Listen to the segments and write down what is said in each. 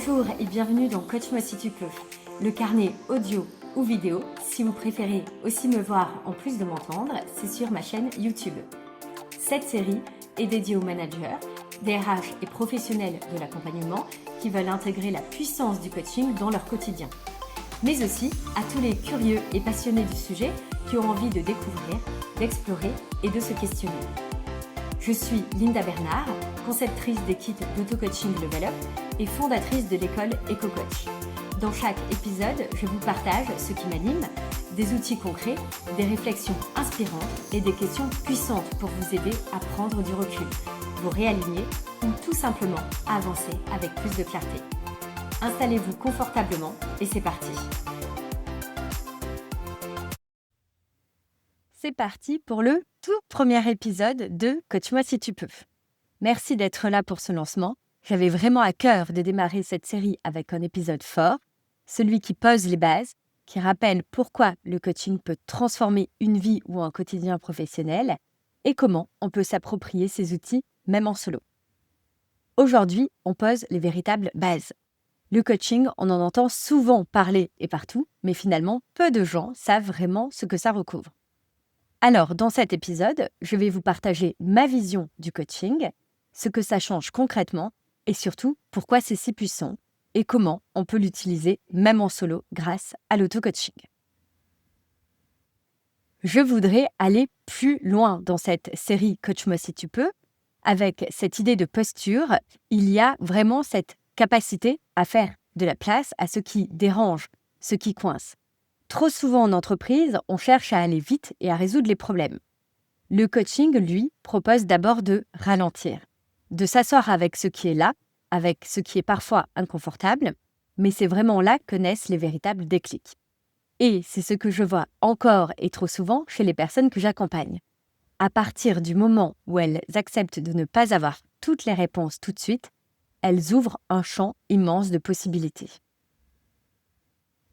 Bonjour et bienvenue dans Coach-moi si tu peux, le carnet audio ou vidéo. Si vous préférez aussi me voir en plus de m'entendre, c'est sur ma chaîne YouTube. Cette série est dédiée aux managers, DRH et professionnels de l'accompagnement qui veulent intégrer la puissance du coaching dans leur quotidien. Mais aussi à tous les curieux et passionnés du sujet qui ont envie de découvrir, d'explorer et de se questionner. Je suis Linda Bernard, conceptrice des kits d'auto-coaching Level Up et fondatrice de l'école EcoCoach. Dans chaque épisode, je vous partage ce qui m'anime, des outils concrets, des réflexions inspirantes et des questions puissantes pour vous aider à prendre du recul, vous réaligner ou tout simplement avancer avec plus de clarté. Installez-vous confortablement et c'est parti. C'est parti pour le tout premier épisode de Coach-moi si tu peux. Merci d'être là pour ce lancement. J'avais vraiment à cœur de démarrer cette série avec un épisode fort, celui qui pose les bases, qui rappelle pourquoi le coaching peut transformer une vie ou un quotidien professionnel et comment on peut s'approprier ces outils même en solo. Aujourd'hui, on pose les véritables bases. Le coaching, on en entend souvent parler et partout, mais finalement, peu de gens savent vraiment ce que ça recouvre. Alors, dans cet épisode, je vais vous partager ma vision du coaching, ce que ça change concrètement et surtout pourquoi c'est si puissant et comment on peut l'utiliser même en solo grâce à l'auto-coaching. Je voudrais aller plus loin dans cette série Coach-moi si tu peux. Avec cette idée de posture, il y a vraiment cette capacité à faire de la place à ce qui dérange, ce qui coince. Trop souvent en entreprise, on cherche à aller vite et à résoudre les problèmes. Le coaching, lui, propose d'abord de ralentir, de s'asseoir avec ce qui est là, avec ce qui est parfois inconfortable, mais c'est vraiment là que naissent les véritables déclics. Et c'est ce que je vois encore et trop souvent chez les personnes que j'accompagne. À partir du moment où elles acceptent de ne pas avoir toutes les réponses tout de suite, elles ouvrent un champ immense de possibilités.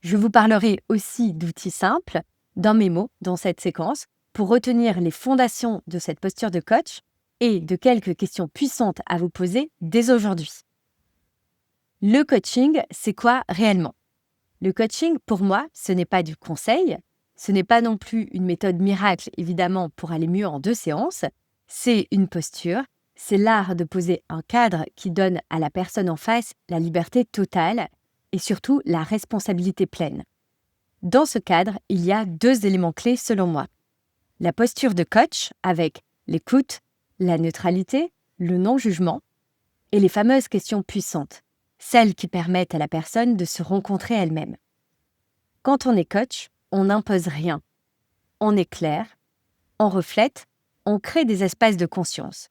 Je vous parlerai aussi d'outils simples, d'un mémo dans cette séquence, pour retenir les fondations de cette posture de coach et de quelques questions puissantes à vous poser dès aujourd'hui. Le coaching, c'est quoi réellement ? Le coaching, pour moi, ce n'est pas du conseil, ce n'est pas non plus une méthode miracle, évidemment, pour aller mieux en 2 séances, c'est une posture, c'est l'art de poser un cadre qui donne à la personne en face la liberté totale et surtout la responsabilité pleine. Dans ce cadre, il y a 2 éléments clés selon moi. La posture de coach avec l'écoute, la neutralité, le non-jugement et les fameuses questions puissantes, celles qui permettent à la personne de se rencontrer elle-même. Quand on est coach, on n'impose rien. On est clair, on reflète, on crée des espaces de conscience.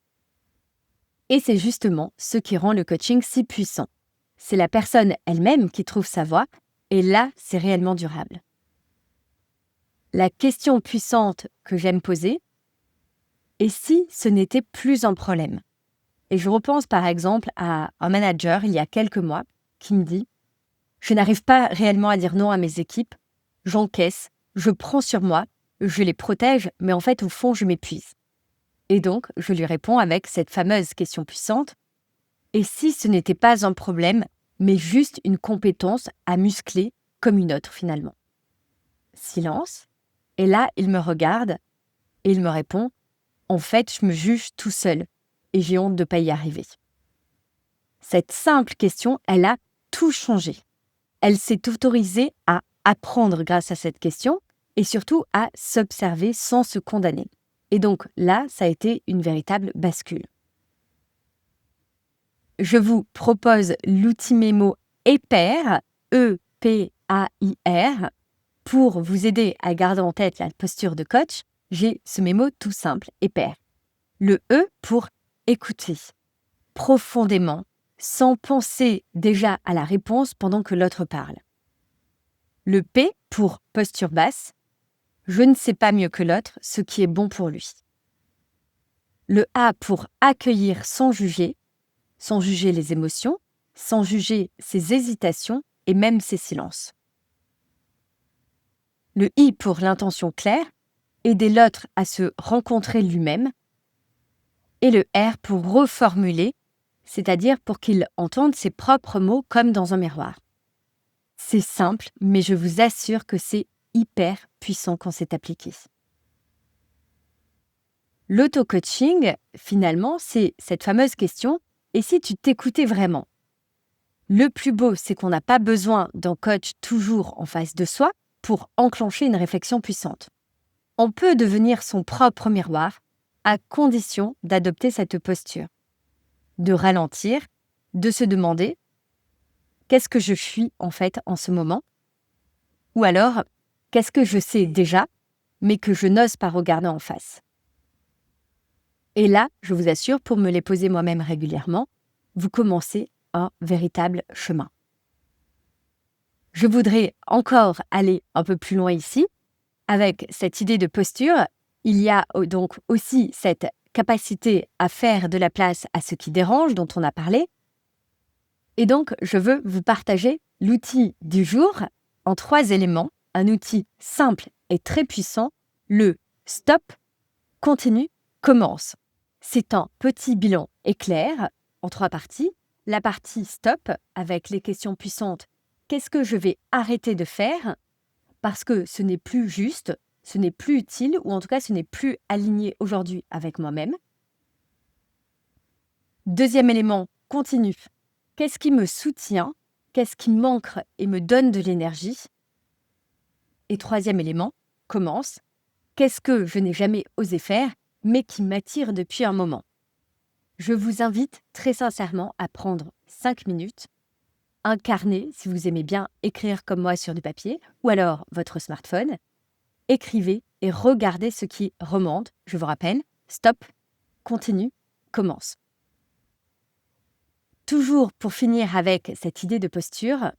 Et c'est justement ce qui rend le coaching si puissant. C'est la personne elle-même qui trouve sa voie, et là, c'est réellement durable. La question puissante que j'aime poser, et si ce n'était plus un problème ? Et je repense par exemple à un manager il y a quelques mois qui me dit « Je n'arrive pas réellement à dire non à mes équipes, j'encaisse, je prends sur moi, je les protège, mais en fait au fond je m'épuise. » Et donc je lui réponds avec cette fameuse question puissante « Et si ce n'était pas un problème, mais juste une compétence à muscler comme une autre finalement ?» Silence. Et là, il me regarde et il me répond « En fait, je me juge tout seul et j'ai honte de ne pas y arriver. » Cette simple question, elle a tout changé. Elle s'est autorisée à apprendre grâce à cette question et surtout à s'observer sans se condamner. Et donc là, ça a été une véritable bascule. Je vous propose l'outil mémo EPAIR, E-P-A-I-R, pour vous aider à garder en tête la posture de coach. J'ai ce mémo tout simple, EPAIR. Le E pour écouter, profondément, sans penser déjà à la réponse pendant que l'autre parle. Le P pour posture basse, je ne sais pas mieux que l'autre ce qui est bon pour lui. Le A pour accueillir sans juger les émotions, sans juger ses hésitations et même ses silences. Le I pour l'intention claire, aider l'autre à se rencontrer lui-même. Et le R pour reformuler, c'est-à-dire pour qu'il entende ses propres mots comme dans un miroir. C'est simple, mais je vous assure que c'est hyper puissant quand c'est appliqué. L'auto-coaching, finalement, c'est cette fameuse question « et si tu t'écoutais vraiment ?» Le plus beau, c'est qu'on n'a pas besoin d'un coach toujours en face de soi pour enclencher une réflexion puissante. On peut devenir son propre miroir à condition d'adopter cette posture, de ralentir, de se demander « qu'est-ce que je suis en fait en ce moment ?» ou alors « qu'est-ce que je sais déjà, mais que je n'ose pas regarder en face ?» Et là, je vous assure, pour me les poser moi-même régulièrement, vous commencez un véritable chemin. Je voudrais encore aller un peu plus loin ici. Avec cette idée de posture, il y a donc aussi cette capacité à faire de la place à ce qui dérange, dont on a parlé. Et donc, je veux vous partager l'outil du jour en 3 éléments, un outil simple et très puissant, le stop, continue, commence. C'est un petit bilan éclair en 3 parties. La partie stop, avec les questions puissantes. Qu'est-ce que je vais arrêter de faire parce que ce n'est plus juste, ce n'est plus utile, ou en tout cas ce n'est plus aligné aujourd'hui avec moi-même. Deuxième élément, continue. Qu'est-ce qui me soutient? Qu'est-ce qui m'ancre et me donne de l'énergie? Et troisième élément, commence. Qu'est-ce que je n'ai jamais osé faire, mais qui m'attire depuis un moment? Je vous invite très sincèrement à prendre 5 minutes, un carnet si vous aimez bien écrire comme moi sur du papier, ou alors votre smartphone. Écrivez et regardez ce qui remonte. Je vous rappelle, stop, continue, commence. Toujours pour finir avec cette idée de posture,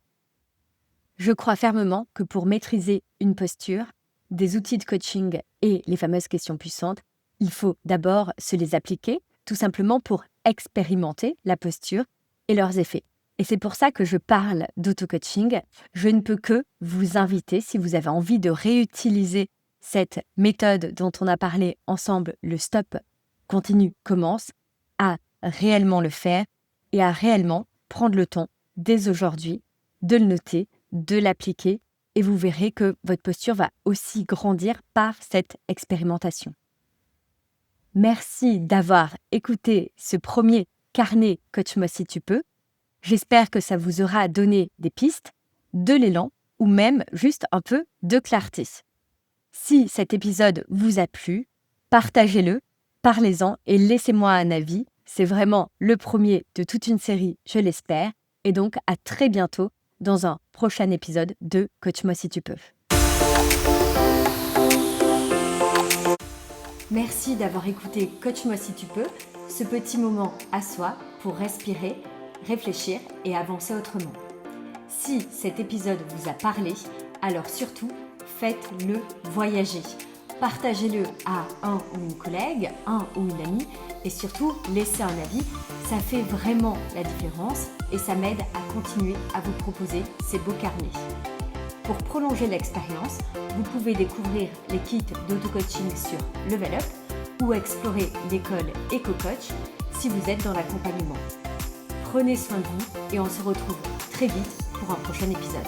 je crois fermement que pour maîtriser une posture, des outils de coaching et les fameuses questions puissantes, il faut d'abord se les appliquer, tout simplement pour expérimenter la posture et leurs effets. Et c'est pour ça que je parle d'auto-coaching. Je ne peux que vous inviter, si vous avez envie de réutiliser cette méthode dont on a parlé ensemble, le stop, continue, commence, à réellement le faire et à réellement prendre le temps, dès aujourd'hui, de le noter, de l'appliquer, et vous verrez que votre posture va aussi grandir par cette expérimentation. Merci d'avoir écouté ce premier carnet Coach-moi si tu peux. J'espère que ça vous aura donné des pistes, de l'élan ou même juste un peu de clarté. Si cet épisode vous a plu, partagez-le, parlez-en et laissez-moi un avis. C'est vraiment le premier de toute une série, je l'espère. Et donc, à très bientôt dans un prochain épisode de Coach-moi si tu peux. Merci d'avoir écouté Coach-moi si tu peux, ce petit moment à soi pour respirer, réfléchir et avancer autrement. Si cet épisode vous a parlé, alors surtout, faites-le voyager. Partagez-le à un ou une collègue, un ou une amie et surtout, laissez un avis. Ça fait vraiment la différence et ça m'aide à continuer à vous proposer ces beaux carnets. Pour prolonger l'expérience, vous pouvez découvrir les kits d'auto-coaching sur Level Up ou explorer l'école EcoCoach si vous êtes dans l'accompagnement. Prenez soin de vous et on se retrouve très vite pour un prochain épisode.